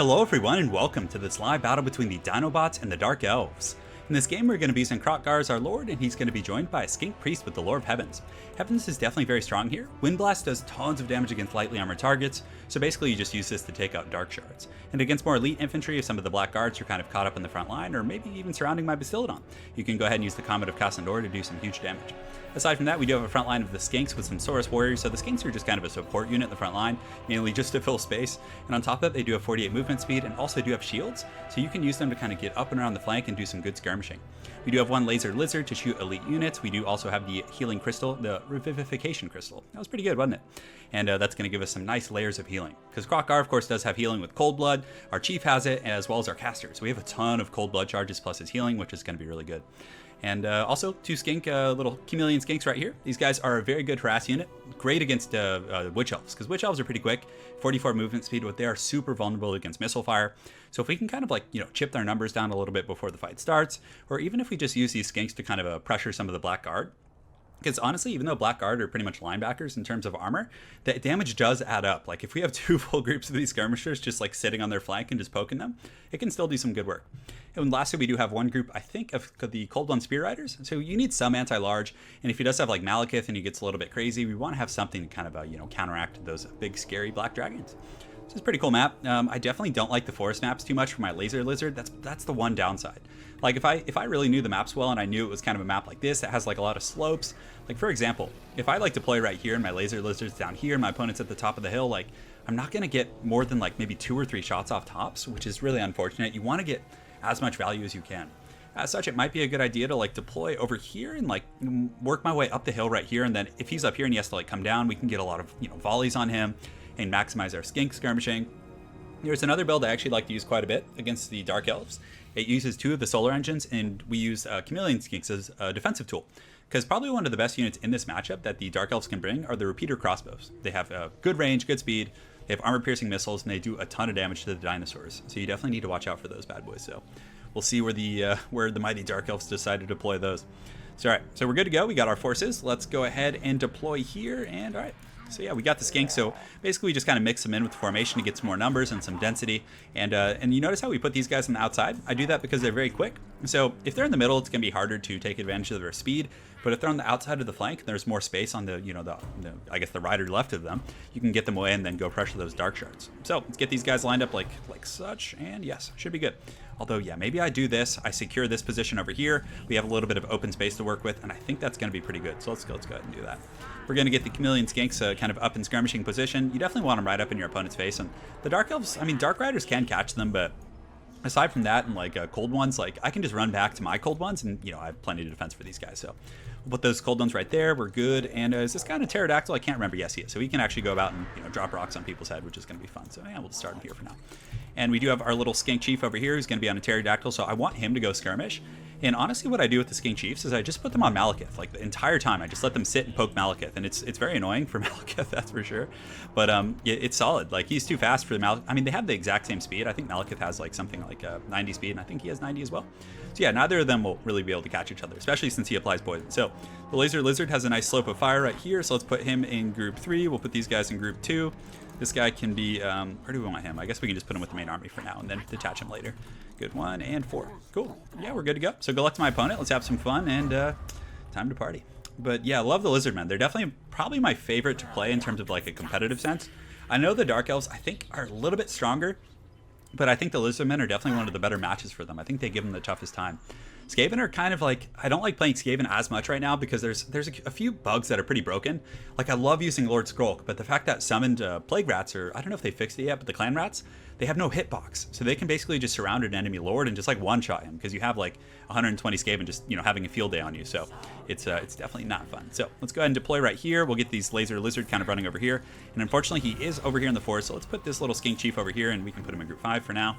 Hello everyone and welcome to this live battle between the Dinobots and the Dark Elves. In this game we're going to be using Krokgar as our lord, and he's going to be joined by a skink priest with the Lore of Heavens. Heavens is definitely very strong here. Wind Blast does tons of damage against lightly armored targets, so basically you just use this to take out dark shards. And against more elite infantry, if some of the black guards are kind of caught up in the front line, or maybe even surrounding my Bastiladon, you can go ahead and use the Comet of Cassandor to do some huge damage. Aside from that, we do have a front line of the skinks with some Saurus warriors, so the skinks are just kind of a support unit in the front line, mainly just to fill space. And on top of that, they do have 48 movement speed and also do have shields, so you can use them to kind of get up and around the flank and do some good skirmishing. We do have one laser lizard to shoot elite units. We do also have the healing crystal, the revivification crystal. That was pretty good, wasn't it? And that's going to give us some nice layers of healing. Because Krokgar, of course, does have healing with cold blood. Our chief has it, as well as our caster. So we have a ton of cold blood charges plus his healing, which is going to be really good. And also, two skink, little chameleon skinks right here. These guys are a very good harass unit. Great against witch elves, because witch elves are pretty quick. 44 movement speed, but they are super vulnerable against missile fire. So if we can kind of chip their numbers down a little bit before the fight starts, or even if we just use these skinks to kind of pressure some of the black guard. Because honestly, even though black guard are pretty much linebackers in terms of armor, the damage does add up. Like if we have two full groups of these skirmishers just like sitting on their flank and just poking them, it can still do some good work. And lastly, we do have one group, I think, of the Cold One Spear Riders. So you need some anti-large, and if he does have like Malekith and he gets a little bit crazy, we want to have something to kind of counteract those big scary black dragons. This is a pretty cool map. I definitely don't like the forest maps too much for my laser lizard. That's the one downside. Like if I really knew the maps well and I knew it was kind of a map like this, it has like a lot of slopes. Like for example, if I like deploy right here and my laser lizard's down here and my opponent's at the top of the hill, like I'm not gonna get more than like maybe 2 or 3 shots off tops, which is really unfortunate. You want to get as much value as you can. As such, it might be a good idea to like deploy over here and like work my way up the hill right here, and then if he's up here and he has to like come down, we can get a lot of volleys on him and maximize our skink skirmishing. There's another build I actually like to use quite a bit against the Dark Elves. It uses 2 of the solar engines, and we use chameleon skinks as a defensive tool. Because probably one of the best units in this matchup that the Dark Elves can bring are the repeater crossbows. They have good range, good speed, they have armor-piercing missiles, and they do a ton of damage to the dinosaurs. So you definitely need to watch out for those bad boys. So we'll see where the mighty Dark Elves decide to deploy those. So all right, so we're good to go. We got our forces. Let's go ahead and deploy here, and all right. So yeah, we got the skink. So basically we just kind of mix them in with the formation to get some more numbers and some density. And you notice how we put these guys on the outside? I do that because they're very quick. So if they're in the middle, it's going to be harder to take advantage of their speed. But if they're on the outside of the flank, there's more space on the I guess the rider left of them. You can get them away and then go pressure those dark shards. So let's get these guys lined up like such, and yes, should be good. Although yeah, maybe I do this. I secure this position over here. We have a little bit of open space to work with, and I think that's going to be pretty good. So let's go ahead and do that. We're going to get the chameleon skinks kind of up in skirmishing position. You definitely want them right up in your opponent's face. And the Dark Elves, I mean, Dark Riders can catch them, but aside from that and like cold ones, like I can just run back to my cold ones, and I have plenty of defense for these guys. So we'll put those cold ones right there. We're good. And is this kind of pterodactyl? I can't remember. Yes, he is. So he can actually go about and drop rocks on people's head, which is going to be fun. So yeah, we'll just start him here for now. And we do have our little skink chief over here who's going to be on a pterodactyl. So I want him to go skirmish. And honestly, what I do with the skink chiefs is I just put them on Malekith. Like the entire time, I just let them sit and poke Malekith. And it's very annoying for Malekith, that's for sure. But it's solid. Like he's too fast for the Malekith. I mean, they have the exact same speed. I think Malekith has like something like 90 speed, and I think he has 90 as well. So yeah, neither of them will really be able to catch each other, especially since he applies poison. So the laser lizard has a nice slope of fire right here. So let's put him in group 3. We'll put these guys in group 2. This guy can be, where do we want him? I guess we can just put him with the main army for now and then detach him later. Good, 1 and 4. Cool. Yeah, we're good to go. So good luck to my opponent. Let's have some fun, and time to party. But yeah, I love the Lizardmen. They're definitely probably my favorite to play in terms of like a competitive sense. I know the Dark Elves, I think, are a little bit stronger, but I think the Lizardmen are definitely one of the better matches for them. I think they give them the toughest time. Skaven are kind of like, I don't like playing Skaven as much right now because there's a few bugs that are pretty broken. Like I love using Lord Skrulk, but the fact that summoned Plague Rats, or I don't know if they fixed it yet, but the Clan Rats, they have no hitbox. So they can basically just surround an enemy Lord and just like one-shot him because you have like 120 Skaven just, having a field day on you. So it's definitely not fun. So let's go ahead and deploy right here. We'll get these laser lizard kind of running over here. And unfortunately, he is over here in the forest. So let's put this little skink chief over here, and we can put him in group 5 for now.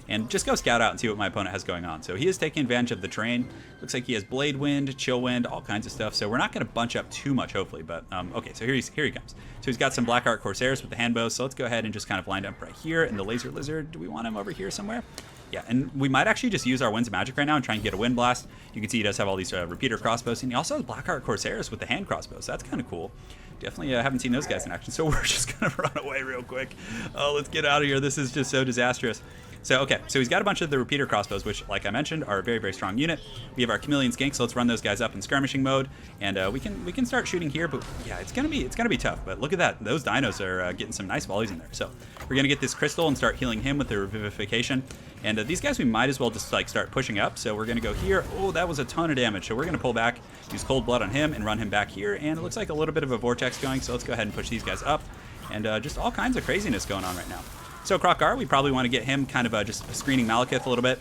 And just go scout out and see what my opponent has going on. So he is taking advantage of the terrain. Looks like he has Blade Wind, Chill Wind, all kinds of stuff. So we're not going to bunch up too much, hopefully. But okay, so here he comes. So he's got some Black Art Corsairs with the handbows. So let's go ahead and just kind of line up right here. And the Laser Lizard, do we want him over here somewhere? Yeah, and we might actually just use our Winds of Magic right now and try and get a Wind Blast. You can see he does have all these repeater crossbows, and he also has Blackheart Corsairs with the hand crossbows. So that's kind of cool. Definitely haven't seen those guys in action, so we're just going to run away real quick. Oh, let's get out of here. This is just so disastrous. So, okay, so he's got a bunch of the repeater crossbows, which, like I mentioned, are a very, very strong unit. We have our Chameleon Skink, so let's run those guys up in skirmishing mode, and we can start shooting here. But yeah, it's gonna be tough. But look at that, those dinos are getting some nice volleys in there. So we're gonna get this crystal and start healing him with the revivification. And these guys we might as well just like start pushing up. So we're gonna go here. Oh, that was a ton of damage. So we're gonna pull back, use Cold Blood on him, and run him back here. And it looks like a little bit of a vortex going. So let's go ahead and push these guys up, and just all kinds of craziness going on right now. So Krokgar, we probably want to get him kind of just screening Malekith a little bit.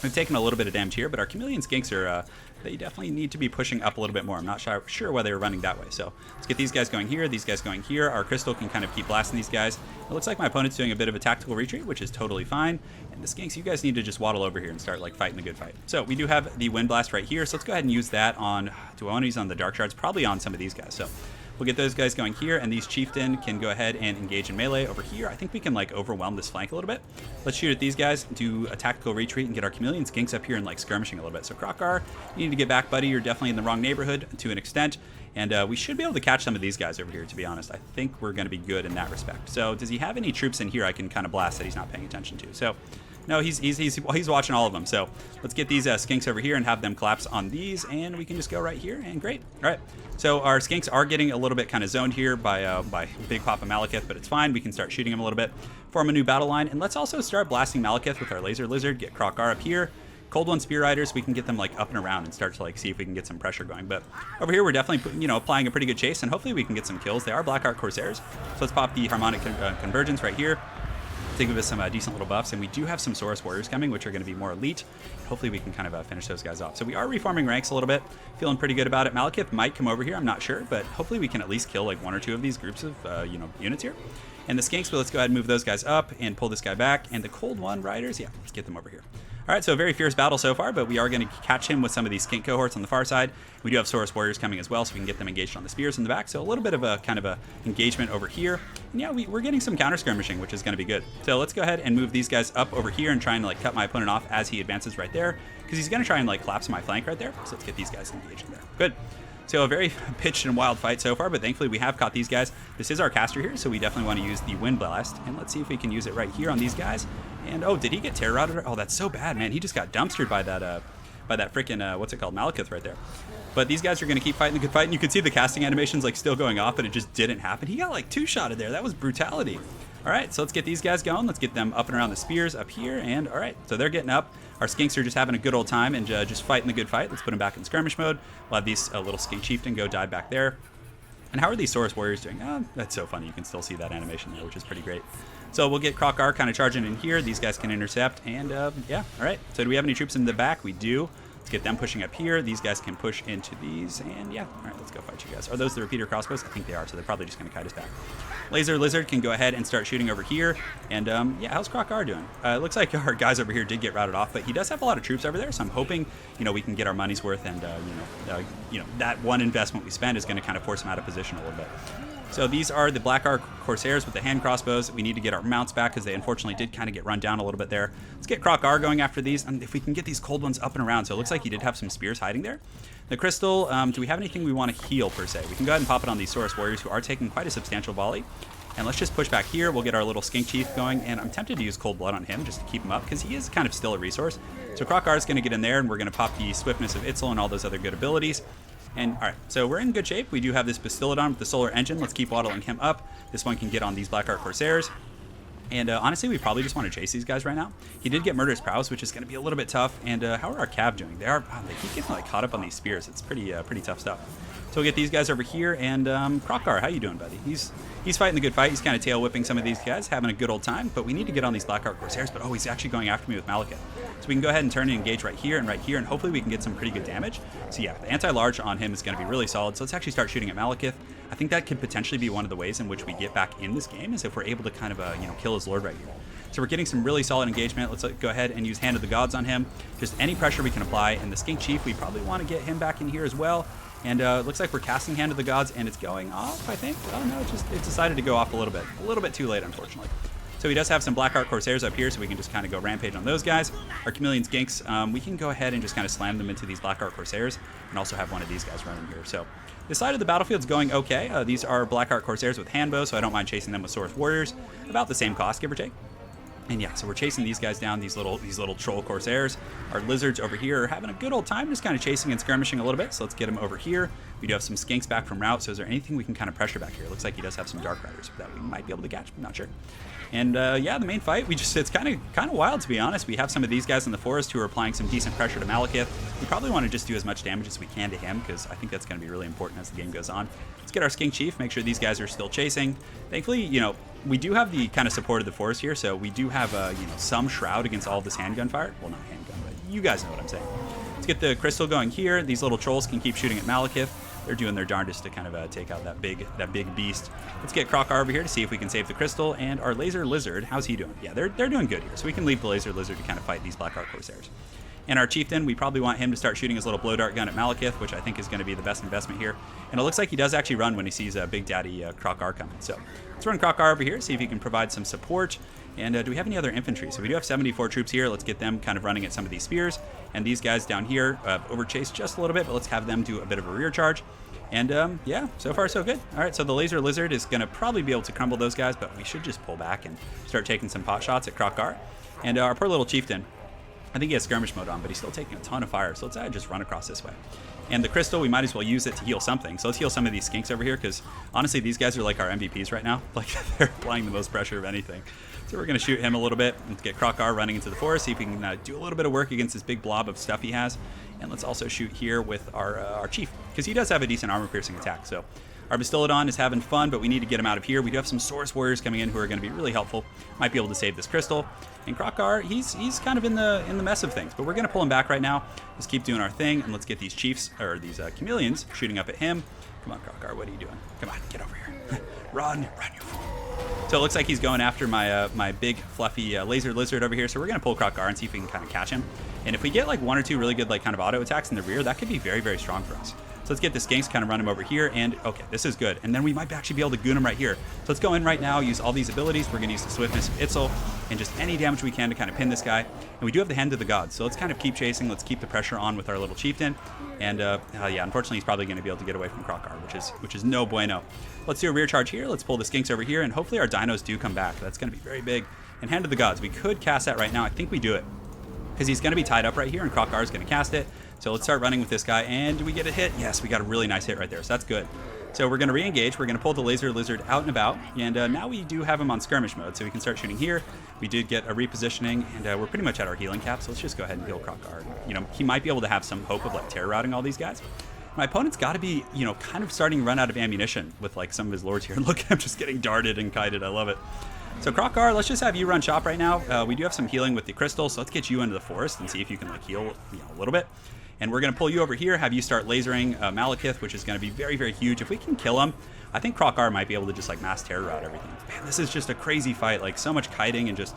We've taken a little bit of damage here, but our Chameleon Skinks are, they definitely need to be pushing up a little bit more. I'm not sure why they were running that way. So let's get these guys going here, these guys going here. Our Crystal can kind of keep blasting these guys. It looks like my opponent's doing a bit of a tactical retreat, which is totally fine. And the Skinks, you guys need to just waddle over here and start like fighting the good fight. So we do have the Wind Blast right here. So let's go ahead and use that on, do I want to use on the Dark Shards? Probably on some of these guys. So we'll get those guys going here, and these Chieftain can go ahead and engage in melee over here. I think we can like overwhelm this flank a little bit. Let's shoot at these guys, do a tactical retreat, and get our Chameleon Skinks up here and like skirmishing a little bit. So Krokgar, you need to get back, buddy. You're definitely in the wrong neighborhood to an extent, and we should be able to catch some of these guys over here, to be honest. I think we're going to be good in that respect. So does he have any troops in here I can kind of blast that he's not paying attention to? So no, he's watching all of them. So let's get these Skinks over here and have them collapse on these, and we can just go right here, and great. All right, so our Skinks are getting a little bit kind of zoned here by Big Papa Malekith, but it's fine. We can start shooting him a little bit, form a new battle line, and let's also start blasting Malekith with our Laser Lizard, get Krokgar up here. Cold One Spear Riders, we can get them like up and around and start to like see if we can get some pressure going. But over here, we're definitely, applying a pretty good chase, and hopefully we can get some kills. They are Blackheart Corsairs, so let's pop the Harmonic Convergence right here to give us some decent little buffs, and we do have some Saurus Warriors coming, which are going to be more elite. Hopefully we can kind of finish those guys off. So we are reforming ranks a little bit, feeling pretty good about it. Malekith might come over here, I'm not sure, but hopefully we can at least kill like one or two of these groups of units here. And the Skinks, but let's go ahead and move those guys up and pull this guy back. And the Cold One Riders, yeah, let's get them over here. All right, so a very fierce battle so far, but we are going to catch him with some of these Skink cohorts on the far side. We do have Saurus Warriors coming as well, so we can get them engaged on the spears in the back. So a little bit of a kind of a engagement over here. And yeah, we're getting some counter skirmishing, which is going to be good. So let's go ahead and move these guys up over here and try and like cut my opponent off as he advances right there, because he's going to try and like collapse my flank right there. So let's get these guys engaged in there. Good. So a very pitched and wild fight so far, but thankfully we have caught these guys. This is our caster here, so we definitely want to use the Wind Blast. And let's see if we can use it right here on these guys. And oh, did he get Terror Routed? Oh, that's so bad, man. He just got dumpstered by that freaking, what's it called, Malekith right there. But these guys are going to keep fighting the good fight, and you can see the casting animations like still going off, but it just didn't happen. He got like two-shotted there. That was brutality. All right, so let's get these guys going. Let's get them up and around the spears up here, and all right, so they're getting up. Our Skinks are just having a good old time and just fighting the good fight. Let's put them back in skirmish mode. We'll have these little Skink Chieftain go dive back there. And how are these Saurus Warriors doing? Oh, that's so funny. You can still see that animation there, which is pretty great. So we'll get Krokgar kind of charging in here. These guys can intercept, and yeah, all right. So do we have any troops in the back? We do. Let's get them pushing up here. These guys can push into these, and yeah, all right, let's go fight you guys. Are those the repeater crossbows? I think they are, so they're probably just going to kite us back. Laser Lizard can go ahead and start shooting over here, and yeah, how's Krokgar doing? It looks like our guys over here did get routed off, but he does have a lot of troops over there, so I'm hoping, we can get our money's worth, and that one investment we spend is going to kind of force him out of position a little bit. So these are the Blackheart Corsairs with the hand crossbows. We need to get our mounts back because they unfortunately did kind of get run down a little bit there. Let's get Krokgar going after these, and if we can get these cold ones up and around. So it looks like he did have some spears hiding there. The Crystal, do we have anything we want to heal per se? We can go ahead and pop it on these Saurus Warriors who are taking quite a substantial volley. And let's just push back here. We'll get our little Skink Chief going, and I'm tempted to use Cold Blood on him just to keep him up because he is kind of still a resource. So Krokgar is going to get in there, and we're going to pop the Swiftness of Itzel and all those other good abilities. And all right, so we're in good shape. We do have this Bastillodon with the Solar Engine. Let's keep waddling him up. This one can get on these Blackheart Corsairs. And honestly, we probably just want to chase these guys right now. He did get Murderous Prowess, which is going to be a little bit tough. And how are our Cav doing? They keep getting like caught up on these spears. It's pretty tough stuff. So we'll get these guys over here. And Krokgar, how you doing, buddy? He's fighting the good fight. He's kind of tail whipping some of these guys, having a good old time. But we need to get on these Blackheart Corsairs. But oh, he's actually going after me with Malekith. So we can go ahead and turn and engage right here, and hopefully we can get some pretty good damage. So yeah, the anti-large on him is going to be really solid. So let's actually start shooting at Malekith. I think that could potentially be one of the ways in which we get back in this game, is if we're able to kind of kill his lord right here. So we're getting some really solid engagement. Let's go ahead and use Hand of the Gods on him. Just any pressure we can apply. And the Skink Chief, we probably want to get him back in here as well. And it looks like we're casting Hand of the Gods, and it's going off, I think. Oh no, it decided to go off a little bit too late, unfortunately. So he does have some Blackheart Corsairs up here, so we can just kind of go rampage on those guys. Our Chameleons Ginks, we can go ahead and just kind of slam them into these Blackheart Corsairs, and also have one of these guys running here. So this side of the battlefield's going okay. These are Blackheart Corsairs with handbows, so I don't mind chasing them with Swords Warriors. About the same cost, give or take. And yeah, so we're chasing these guys down, these little troll Corsairs. Our Lizards over here are having a good old time, just kind of chasing and skirmishing a little bit. So let's get them over here. We do have some Skinks back from route, so is there anything we can kind of pressure back here? It looks like he does have some Dark Riders that we might be able to catch, I'm not sure. And yeah, the main fight, it's kind of wild, to be honest. We have some of these guys in the forest who are applying some decent pressure to Malekith. We probably want to just do as much damage as we can to him, because I think that's going to be really important as the game goes on. Let's get our Skink Chief, make sure these guys are still chasing. Thankfully, you know, we do have the kind of support of the forest here, so we do have, you know, some shroud against all of this handgun fire. Well, not handgun, but you guys know what I'm saying. Let's get the crystal going here. These little trolls can keep shooting at Malekith. They're doing their darndest to kind of take out that big beast. Let's get Krokar over here to see if we can save the crystal. And our Laser Lizard, how's he doing? Yeah, they're doing good here. So we can leave the Laser Lizard to kind of fight these Blackheart Corsairs. And our Chieftain, we probably want him to start shooting his little blow dart gun at Malekith, which I think is going to be the best investment here. And it looks like he does actually run when he sees Big Daddy Krokar coming. So let's run Krokar over here, see if he can provide some support. And do we have any other infantry? So we do have 74 troops here. Let's get them kind of running at some of these spears. And these guys down here overchased just a little bit, but let's have them do a bit of a rear charge. And yeah, so far so good. All right, so the Laser Lizard is going to probably be able to crumble those guys, but we should just pull back and start taking some pot shots at Krokar. And our poor little Chieftain, I think he has skirmish mode on, but he's still taking a ton of fire, so let's just run across this way. And the crystal, we might as well use it to heal something. So let's heal some of these Skinks over here, because honestly, these guys are like our MVPs right now. Like, they're applying the most pressure of anything. So we're going to shoot him a little bit. Let's get Krokar running into the forest, see if we can do a little bit of work against this big blob of stuff he has. And let's also shoot here with our Chief, because he does have a decent armor-piercing attack. So our Bastillodon is having fun, but we need to get him out of here. We do have some Source Warriors coming in who are going to be really helpful. Might be able to save this crystal. And Krokar, he's kind of in the mess of things, but we're going to pull him back right now. Let's keep doing our thing, and let's get these Chiefs, or these Chameleons, shooting up at him. Come on, Krokar, what are you doing? Come on, get over here. Run, you fool. So it looks like he's going after my big, fluffy Laser Lizard over here, so we're going to pull Krokar and see if we can kind of catch him. And if we get like one or two really good like kind of auto attacks in the rear, that could be very, very strong for us. So let's get the Skinks, kind of run him over here, and okay, this is good. And then we might actually be able to goon him right here. So let's go in right now, use all these abilities. We're going to use the Swiftness of Itzel, and just any damage we can to kind of pin this guy. And we do have the Hand of the Gods, so let's kind of keep chasing. Let's keep the pressure on with our little Chieftain. And yeah, unfortunately, he's probably going to be able to get away from Krokar, which is no bueno. Let's do a rear charge here. Let's pull the Skinks over here, and hopefully our dinos do come back. That's going to be very big. And Hand of the Gods, we could cast that right now. I think we do it, because he's going to be tied up right here, and Krokar is going to cast it. So let's start running with this guy, and do we get a hit? Yes, we got a really nice hit right there, so that's good. So we're going to re-engage. We're going to pull the Laser Lizard out and about, and now we do have him on skirmish mode, so we can start shooting here. We did get a repositioning, and we're pretty much at our healing cap, so let's just go ahead and heal Krokar. You know, he might be able to have some hope of like terror routing all these guys. My opponent's got to be, you know, kind of starting to run out of ammunition with like some of his lords here. Look at him just getting darted and kited. I love it. So Krokar, let's just have you run shop right now. We do have some healing with the crystal, so let's get you into the forest and see if you can like heal, you know, a little bit. And we're going to pull you over here, have you start lasering Malekith, which is going to be very, very huge. If we can kill him, I think Krokar might be able to just like mass terror out everything. Man, this is just a crazy fight, like so much kiting and just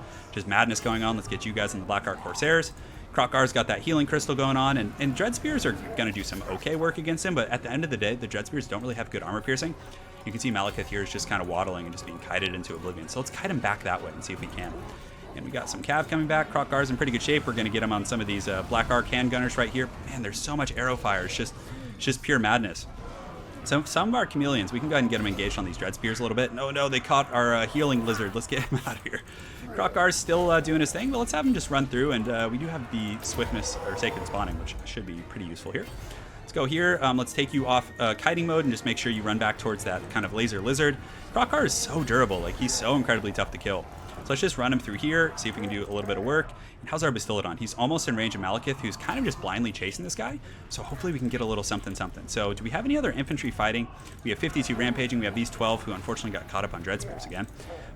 madness going on. Let's get you guys in the Blackheart Corsairs. Krokar's got that healing crystal going on, and Dread Spears are going to do some okay work against him, but at the end of the day, the Dread Spears don't really have good armor piercing. You can see Malekith here is just kind of waddling and just being kited into oblivion. So let's kite him back that way and see if we can. And we got some Cav coming back. Krokar's in pretty good shape. We're going to get him on some of these Black Arc handgunners right here. Man, there's so much arrow fire. It's just pure madness. So some of our Chameleons, we can go ahead and get them engaged on these Dread Spears a little bit. No, they caught our healing Lizard. Let's get him out of here. Krokar's still doing his thing, but let's have him just run through. And we do have the Swiftness, or Sacred Spawning, which should be pretty useful here. Let's go here. Let's take you off kiting mode and just make sure you run back towards that kind of Laser Lizard. Krokar is so durable. Like, he's so incredibly tough to kill. So let's just run him through here, see if we can do a little bit of work. And how's our Bastillodon? He's almost in range of Malekith, who's kind of just blindly chasing this guy. So hopefully we can get a little something. So do we have any other infantry fighting? We have 52 rampaging. We have these 12 who unfortunately got caught up on Dread Spears again.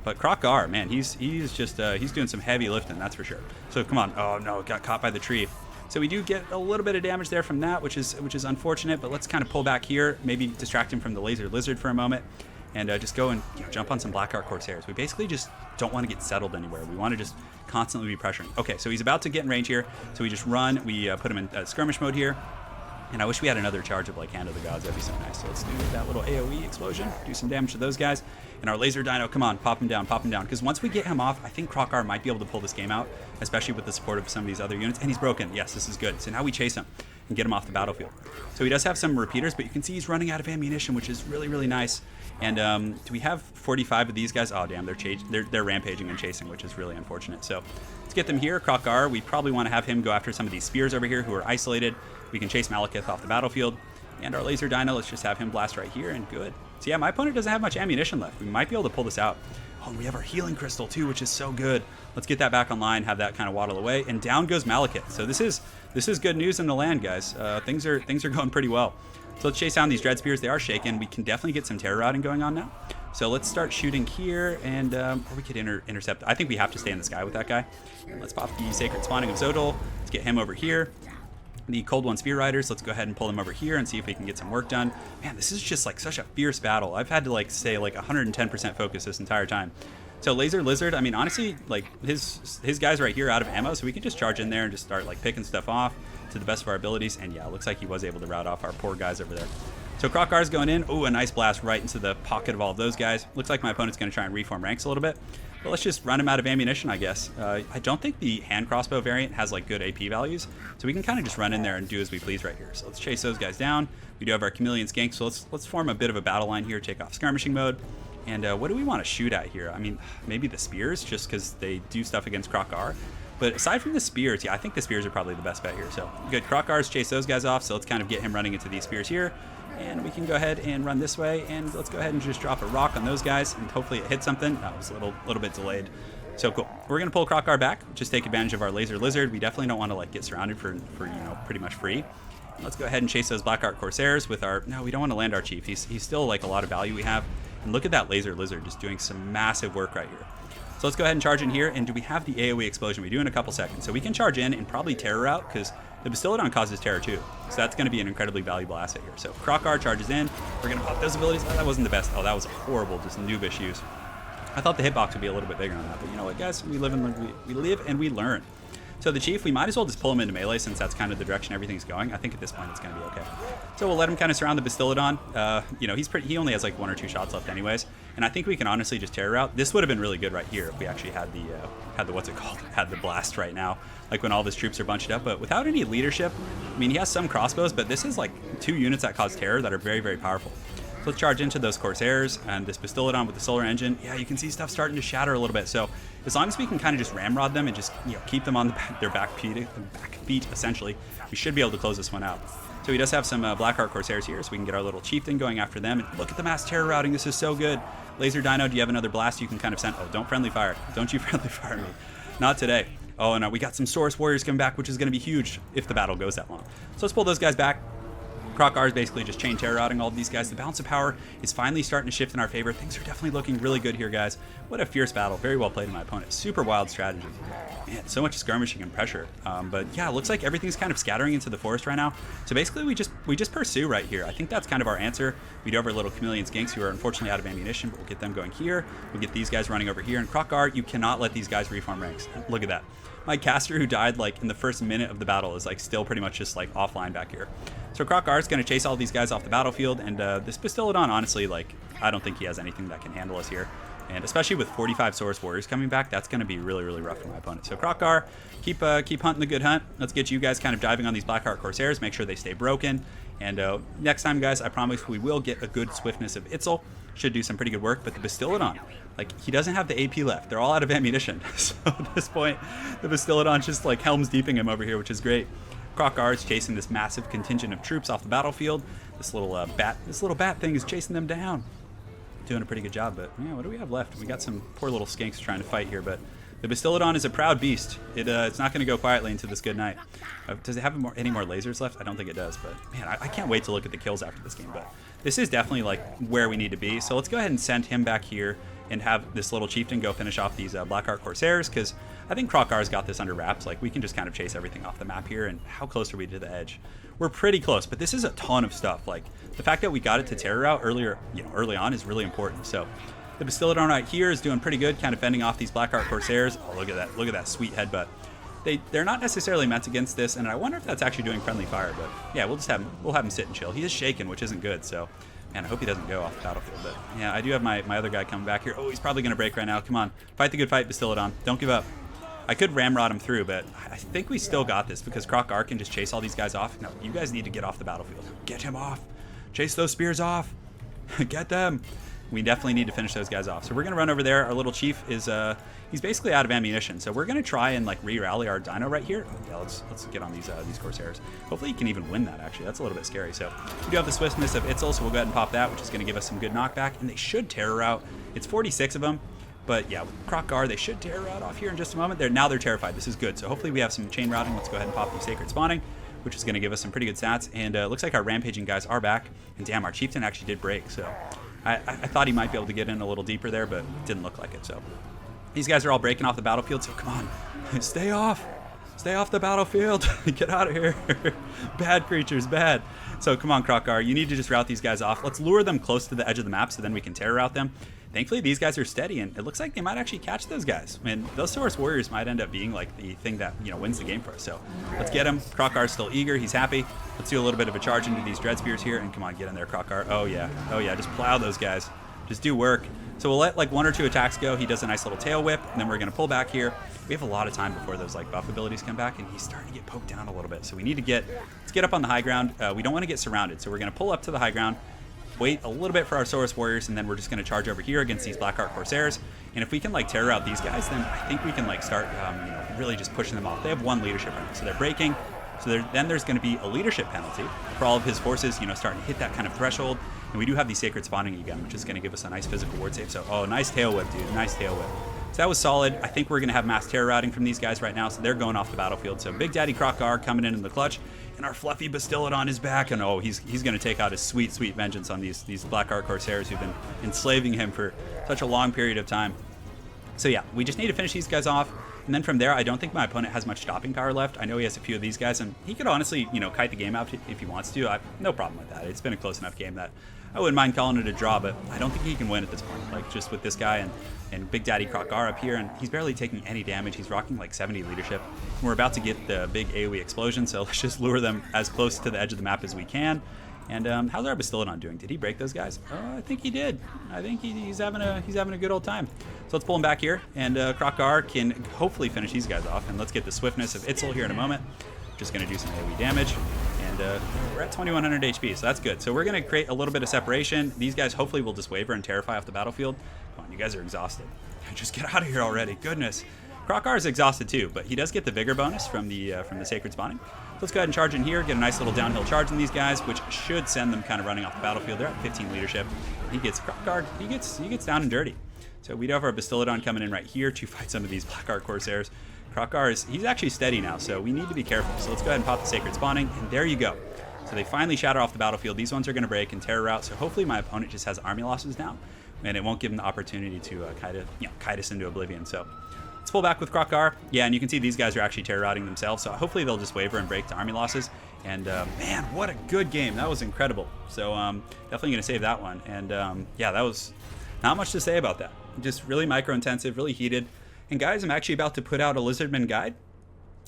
But Krokar, man, he's doing some heavy lifting, that's for sure. So come on. Oh no, got caught by the tree. So we do get a little bit of damage there from that, which is unfortunate. But let's kind of pull back here, maybe distract him from the Laser Lizard for a moment. And just go and jump on some Blackheart Corsairs. We basically just don't want to get settled anywhere. We want to just constantly be pressuring. Okay, so he's about to get in range here. So we just run. We put him in skirmish mode here. And I wish we had another charge of like Hand of the Gods. That'd be so nice. So let's do that little AoE explosion. Do some damage to those guys. And our laser dino, come on, pop him down, pop him down. Because once we get him off, I think Krokar might be able to pull this game out, especially with the support of some of these other units. And he's broken. Yes, this is good. So now we chase him and get him off the battlefield. So he does have some repeaters, but you can see he's running out of ammunition, which is really, really nice. And do we have 45 of these guys? Oh, damn, they're rampaging and chasing, which is really unfortunate. So let's get them here. Krokar, we probably want to have him go after some of these spears over here who are isolated. We can chase Malekith off the battlefield. And our laser dino, let's just have him blast right here, and good. So yeah, my opponent doesn't have much ammunition left. We might be able to pull this out. Oh, and we have our healing crystal too, which is so good. Let's get that back online, have that kind of waddle away, and down goes Malekith. So this is good news in the land, guys. Things are going pretty well. So let's chase down these dread spears. They are shaken. We can definitely get some terror routing going on now. So let's start shooting here, and or we could intercept. I think we have to stay in the sky with that guy. And let's pop the Sacred Spawning of Zodal. Let's get him over here. The Cold One Spear Riders, let's go ahead and pull them over here and see if we can get some work done. Man, this is just like such a fierce battle. I've had to like stay like 110% focus this entire time. So Laser Lizard, I mean, honestly, like his guys right here out of ammo, so we can just charge in there and just start like picking stuff off to the best of our abilities. And yeah, it looks like he was able to rout off our poor guys over there. So Krokar's going in. Oh, a nice blast right into the pocket of all of those guys. Looks like my opponent's going to try and reform ranks a little bit. But let's just run him out of ammunition, I guess. I don't think the hand crossbow variant has like good AP values, so we can kind of just run in there and do as we please right here. So let's chase those guys down. We do have our chameleon skank, so let's form a bit of a battle line here, take off skirmishing mode. And what do we want to shoot at here? I mean, maybe the spears, just because they do stuff against Krokar. But aside from the spears, yeah, I think the spears are probably the best bet here. So good, Krokar's chase those guys off, so let's kind of get him running into these spears here. And we can go ahead and run this way, and let's go ahead and just drop a rock on those guys, and hopefully it hits something. That was a little bit delayed. So cool. We're gonna pull Krokar back, just take advantage of our laser lizard. We definitely don't want to like get surrounded for you know, pretty much free. Let's go ahead and chase those Blackheart Corsairs with our. No, we don't want to land our chief. He's still like a lot of value we have. And look at that laser lizard just doing some massive work right here. So let's go ahead and charge in here. And do we have the AoE explosion? We do in a couple seconds. So we can charge in and probably terror out, because the Bastillodon causes terror too. So that's going to be an incredibly valuable asset here. So Krokar charges in. We're going to pop those abilities. Oh, that wasn't the best. Oh, that was a horrible, just noobish use. I thought the hitbox would be a little bit bigger on that. But you know what, guys? We live and we learn. So the chief, we might as well just pull him into melee, since that's kind of the direction everything's going. I think at this point it's going to be okay. So we'll let him kind of surround the Bastillodon. You know, he only has like 1 or 2 shots left anyways. And I think we can honestly just terror out. This would have been really good right here if we actually had the what's it called? Had the blast right now, like when all of his troops are bunched up. But without any leadership, I mean, he has some crossbows, but this is like 2 units that cause terror that are very, very powerful. So let's charge into those Corsairs and this Bastillodon with the solar engine. Yeah, you can see stuff starting to shatter a little bit. So as long as we can kind of just ramrod them and just, you know, keep them on their back feet essentially, we should be able to close this one out. So he does have some Blackheart Corsairs here, so we can get our little chieftain going after them. And look at the mass terror routing. This is so good. Laser Dino, do you have another blast you can kind of send? Oh, don't friendly fire. Don't you friendly fire me. Not today. Oh, and we got some Saurus Warriors coming back, which is going to be huge if the battle goes that long. So let's pull those guys back. Krokar is basically just chain terror routing all of these guys. The balance of power is finally starting to shift in our favor. Things are definitely looking really good here, guys. What a fierce battle. Very well played by my opponent. Super wild strategy. Man, so much skirmishing and pressure. But yeah, it looks like everything's kind of scattering into the forest right now. So basically we just pursue right here. I think that's kind of our answer. We do have our little chameleon skinks who are unfortunately out of ammunition, but we'll get them going here. We'll get these guys running over here. And Krokar, you cannot let these guys reform ranks. Look at that. My caster who died like in the first minute of the battle is like still pretty much just like offline back here. So Krokar is going to chase all these guys off the battlefield, and this Bastillodon, honestly, like, I don't think he has anything that can handle us here. And especially with 45 Saurus Warriors coming back, that's going to be really, really rough for my opponent. So Krokar, keep hunting the good hunt. Let's get you guys kind of diving on these Blackheart Corsairs, make sure they stay broken. And next time, guys, I promise we will get a good swiftness of Itzel. Should do some pretty good work, but the Bastillodon, like, he doesn't have the AP left. They're all out of ammunition. So at this point, the Bastillodon's just like helms deeping him over here, which is great. Krokar is chasing this massive contingent of troops off the battlefield. This little bat thing is chasing them down. Doing a pretty good job, but yeah, what do we have left? We got some poor little skinks trying to fight here, but the Bastillodon is a proud beast. It's not going to go quietly into this good night. Does it have any more lasers left? I don't think it does, but man, I can't wait to look at the kills after this game. But this is definitely like where we need to be. So let's go ahead and send him back here and have this little chieftain go finish off these Blackheart Corsairs, because I think Krokar's got this under wraps. Like, we can just kind of chase everything off the map here. And how close are we to the edge? We're pretty close, but this is a ton of stuff. Like, the fact that we got it to terror out early on is really important. So the Bastillodon right here is doing pretty good, kind of fending off these Blackheart Corsairs. Oh, look at that sweet headbutt. they're not necessarily meant against this, and I wonder if that's actually doing friendly fire. But yeah, we'll have him sit and chill. He is shaken, which isn't good. So man, I hope he doesn't go off the battlefield. But yeah, I do have my other guy coming back here. Oh, he's probably gonna break right now. Come on, fight the good fight, Bastillodon. Don't give up. I could ramrod him through, but I think we still got this because Croc-Gar can just chase all these guys off. No, you guys need to get off the battlefield. Get him off. Chase those spears off. Get them. We definitely need to finish those guys off. So we're going to run over there. Our little chief is, he's basically out of ammunition. So we're going to try and like re-rally our dino right here. Oh, yeah, let's get on these Corsairs. Hopefully he can even win that, actually. That's a little bit scary. So we do have the swiftness of Itzel, so we'll go ahead and pop that, which is going to give us some good knockback. And they should terror out. It's 46 of them. But yeah, with Croc-Gar, they should terror out off here in just a moment. Now they're terrified. This is good. So hopefully we have some chain routing. Let's go ahead and pop the Sacred Spawning, which is going to give us some pretty good stats. And looks like our rampaging guys are back. And damn, our chieftain actually did break. So I thought he might be able to get in a little deeper there, but it didn't look like it. So these guys are all breaking off the battlefield. So come on, stay off. Stay off the battlefield. Get out of here. Bad creatures, bad. So come on, Croc-Gar. You need to just route these guys off. Let's lure them close to the edge of the map so then we can terror route them. Thankfully, these guys are steady, and it looks like they might actually catch those guys. I mean, those Saurus Warriors might end up being like the thing that, you know, wins the game for us. So let's get him. Croc-Gar's still eager. He's happy. Let's do a little bit of a charge into these Dread Spears here, and come on, get in there, Croc-Gar. Oh, yeah. Oh, yeah. Just plow those guys. Just do work. So we'll let like 1 or 2 attacks go. He does a nice little tail whip, and then we're going to pull back here. We have a lot of time before those like buff abilities come back, and he's starting to get poked down a little bit. So we need to let's get up on the high ground. We don't want to get surrounded, so we're going to pull up to the high ground, wait a little bit for our Saurus Warriors, and then we're just going to charge over here against these Blackheart Corsairs. And if we can like terror out these guys, then I think we can like start you know, really just pushing them off. They have 1 leadership right now, so they're breaking. So then there's going to be a leadership penalty for all of his forces, you know, starting to hit that kind of threshold. And we do have the Sacred Spawning again, which is going to give us a nice physical ward save. So, oh, nice tail whip, dude. Nice tail whip. So that was solid. I think we're going to have mass terror routing from these guys right now, so they're going off the battlefield. So Big Daddy Croc-Gar coming in the clutch, and our fluffy Bastillodon is back. And oh, he's going to take out his sweet, sweet vengeance on these Blackheart Corsairs who've been enslaving him for such a long period of time. So yeah, we just need to finish these guys off. And then from there, I don't think my opponent has much stopping power left. I know he has a few of these guys, and he could honestly, you know, kite the game out if he wants to. No problem with that. It's been a close enough game that I wouldn't mind calling it a draw, but I don't think he can win at this point. Like, just with this guy and Big Daddy Croc-Gar up here, and he's barely taking any damage. He's rocking like 70 leadership. And we're about to get the big AoE explosion, so let's just lure them as close to the edge of the map as we can. And how's our Bastillodon doing? Did he break those guys? I think he did. I think he's having a good old time. So let's pull him back here, and Croc-Gar can hopefully finish these guys off. And let's get the swiftness of Itzel here in a moment. Just going to do some AoE damage, and we're at 2100 HP, so that's good. So we're going to create a little bit of separation. These guys hopefully will just waver and terrify off the battlefield. Come on, you guys are exhausted. Just get out of here already. Goodness. Croc-Gar is exhausted too, but he does get the vigor bonus from the Sacred Spawning. So let's go ahead and charge in here, get a nice little downhill charge in these guys, which should send them kind of running off the battlefield. They're at 15 leadership. He gets Croc-Gar, he gets down and dirty. So we do have our Bastillodon coming in right here to fight some of these Blackheart Corsairs. Croc-Gar he's actually steady now, so we need to be careful. So let's go ahead and pop the Sacred Spawning, and there you go. So they finally shatter off the battlefield. These ones are going to break and terror route, so hopefully my opponent just has army losses now, and it won't give him the opportunity to kite us into oblivion. So let's pull back with Croc-Gar. Yeah, and you can see these guys are actually terror routing themselves, so hopefully they'll just waver and break to army losses. And man, what a good game. That was incredible. So definitely going to save that one. And yeah, that was not much to say about that. Just really micro-intensive, really heated. And guys, I'm actually about to put out a Lizardmen guide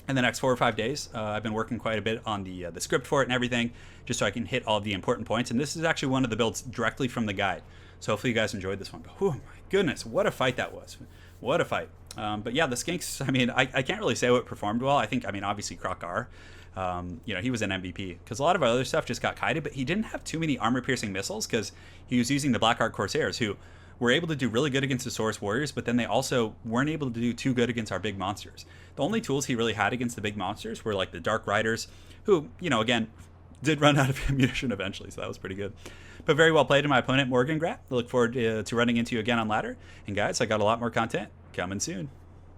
in the next 4 or 5 days. I've been working quite a bit on the script for it and everything, just so I can hit all of the important points. And this is actually one of the builds directly from the guide. So hopefully you guys enjoyed this one. But oh my goodness, what a fight that was. What a fight. But yeah, the Skinks, I mean, I can't really say what performed well. I mean, obviously Croc-Gar, you know, he was an MVP. Because a lot of our other stuff just got kited, but he didn't have too many armor-piercing missiles because he was using the Blackheart Corsairs, who were able to do really good against the Saurus Warriors, but then they also weren't able to do too good against our big monsters. The only tools he really had against the big monsters were like the Dark Riders, who, you know, again, did run out of ammunition eventually, so that was pretty good. But very well played to my opponent, Morgan Grat. I look forward to running into you again on ladder. And guys, I got a lot more content coming soon.